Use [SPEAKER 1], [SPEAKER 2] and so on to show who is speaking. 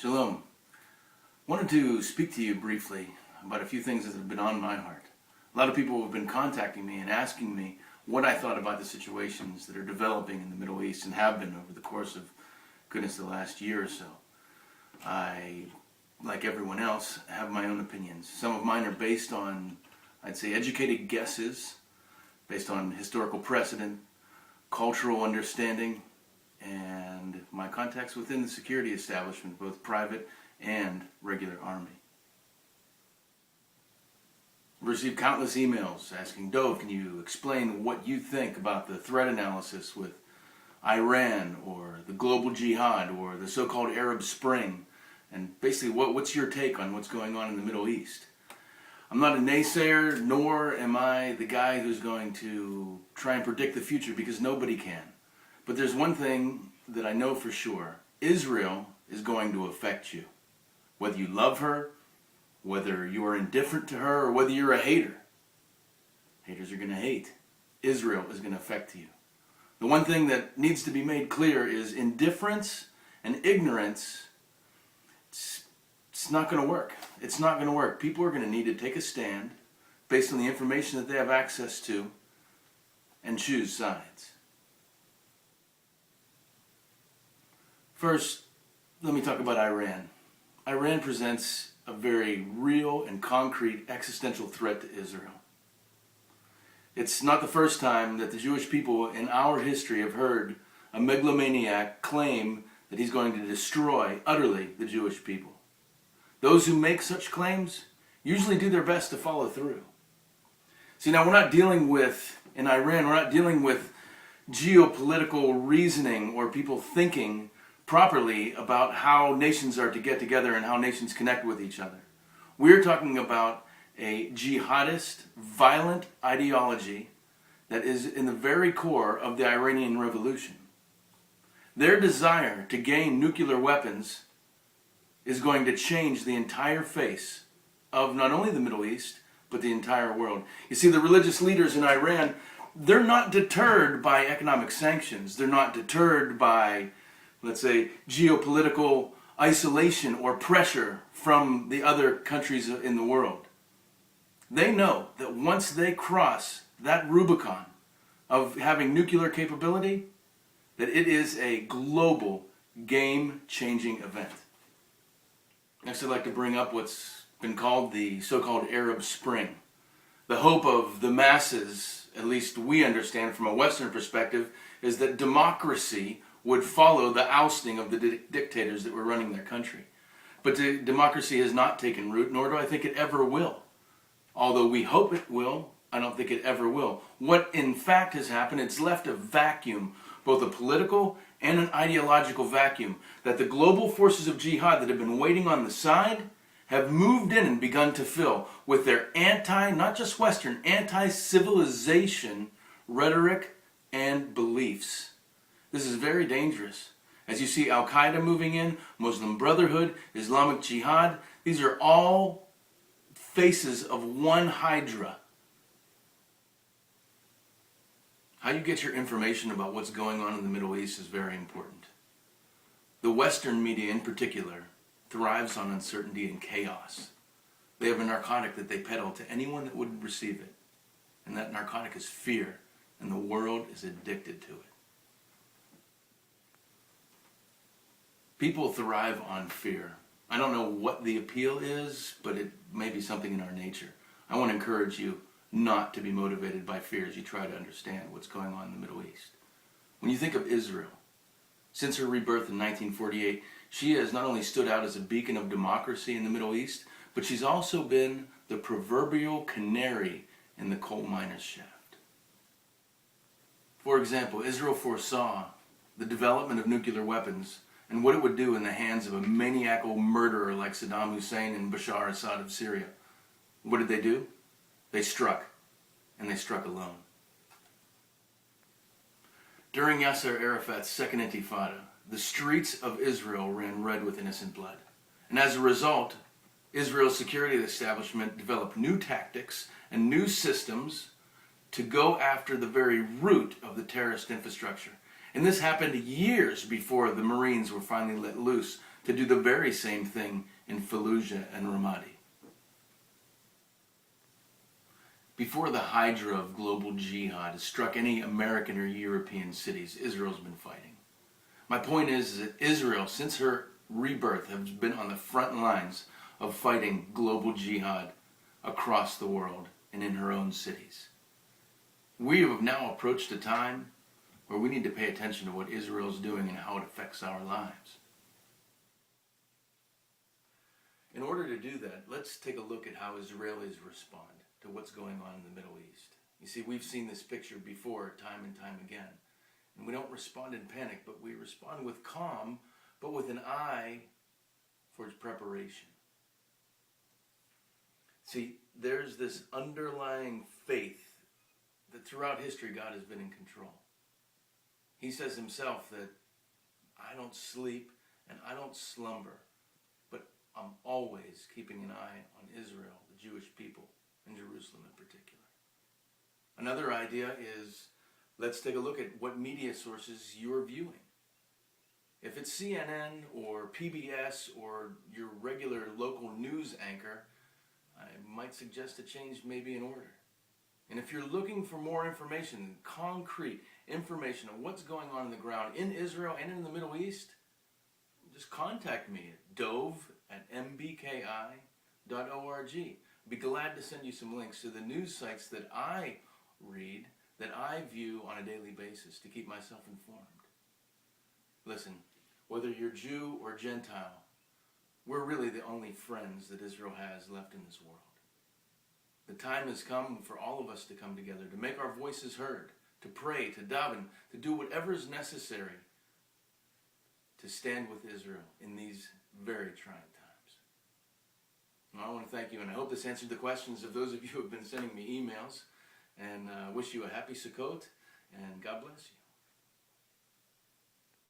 [SPEAKER 1] Shalom. Wanted to speak to you briefly about a few things that have been on my heart. A lot of people have been contacting me and asking me what I thought about the situations that are developing in the Middle East and have been over the course of, goodness, the last year or so. I, like everyone else, have my own opinions. Some of mine are based on, I'd say, educated guesses, based on historical precedent, cultural understanding, and my contacts within the security establishment, both private and regular army. I've received countless emails asking, Dove, can you explain what you think about the threat analysis with Iran or the global jihad or the so-called Arab Spring? And basically, what's your take on what's going on in the Middle East? I'm not a naysayer, nor am I the guy who's going to try and predict the future, because nobody can. But there's one thing that I know for sure. Israel is going to affect you. Whether you love her, whether you are indifferent to her, or whether you're a hater. Haters are going to hate. Israel is going to affect you. The one thing that needs to be made clear is indifference and ignorance, it's not going to work. It's not going to work. People are going to need to take a stand based on the information that they have access to and choose sides. First, let me talk about Iran. Iran presents a very real and concrete existential threat to Israel. It's not the first time that the Jewish people in our history have heard a megalomaniac claim that he's going to destroy utterly the Jewish people. Those who make such claims usually do their best to follow through. See, now we're not dealing with, in Iran, we're not dealing with geopolitical reasoning or people thinking properly about how nations are to get together and how nations connect with each other. We're talking about a jihadist, violent ideology that is in the very core of the Iranian Revolution. Their desire to gain nuclear weapons is going to change the entire face of not only the Middle East, but the entire world. You see, the religious leaders in Iran, they're not deterred by economic sanctions. They're not deterred by, let's say, geopolitical isolation or pressure from the other countries in the world. They know that once they cross that Rubicon of having nuclear capability, that it is a global, game-changing event. Next, I'd like to bring up what's been called the so-called Arab Spring. The hope of the masses, at least we understand from a Western perspective, is that democracy would follow the ousting of the dictators that were running their country. But democracy has not taken root, nor do I think it ever will. Although we hope it will, I don't think it ever will. What in fact has happened, it's left a vacuum, both a political and an ideological vacuum, that the global forces of jihad that have been waiting on the side have moved in and begun to fill with their not just Western, anti-civilization rhetoric and beliefs. This is very dangerous. As you see Al-Qaeda moving in, Muslim Brotherhood, Islamic Jihad, these are all faces of one hydra. How you get your information about what's going on in the Middle East is very important. The Western media in particular thrives on uncertainty and chaos. They have a narcotic that they peddle to anyone that would receive it. And that narcotic is fear, and the world is addicted to it. People thrive on fear. I don't know what the appeal is, but it may be something in our nature. I want to encourage you not to be motivated by fear as you try to understand what's going on in the Middle East. When you think of Israel, since her rebirth in 1948, she has not only stood out as a beacon of democracy in the Middle East, but she's also been the proverbial canary in the coal miner's shaft. For example, Israel foresaw the development of nuclear weapons and what it would do in the hands of a maniacal murderer like Saddam Hussein and Bashar Assad of Syria. What did they do? They struck, and they struck alone. During Yasser Arafat's second intifada, the streets of Israel ran red with innocent blood. And as a result, Israel's security establishment developed new tactics and new systems to go after the very root of the terrorist infrastructure. And this happened years before the Marines were finally let loose to do the very same thing in Fallujah and Ramadi. Before the hydra of global jihad has struck any American or European cities, Israel's been fighting. My point is that Israel, since her rebirth, has been on the front lines of fighting global jihad across the world and in her own cities. We have now approached a time where we need to pay attention to what Israel is doing and how it affects our lives. In order to do that, let's take a look at how Israelis respond to what's going on in the Middle East. You see, we've seen this picture before time and time again. And we don't respond in panic, but we respond with calm, but with an eye for its preparation. See, there's this underlying faith that throughout history God has been in control. He says himself that I don't sleep and I don't slumber, but I'm always keeping an eye on Israel, the Jewish people, and Jerusalem in particular. Another idea is, let's take a look at what media sources you're viewing. If it's CNN or PBS or your regular local news anchor, I might suggest a change maybe in order. And if you're looking for more information, concrete information on what's going on the ground in Israel and in the Middle East, just contact me at dove@mbki.org. I'd be glad to send you some links to the news sites that I read, that I view on a daily basis to keep myself informed. Listen, whether you're Jew or Gentile, we're really the only friends that Israel has left in this world. The time has come for all of us to come together, to make our voices heard, to pray, to daven, to do whatever is necessary to stand with Israel in these very trying times. Well, I want to thank you, and I hope this answered the questions of those of you who have been sending me emails, and wish you a happy Sukkot, and God bless you.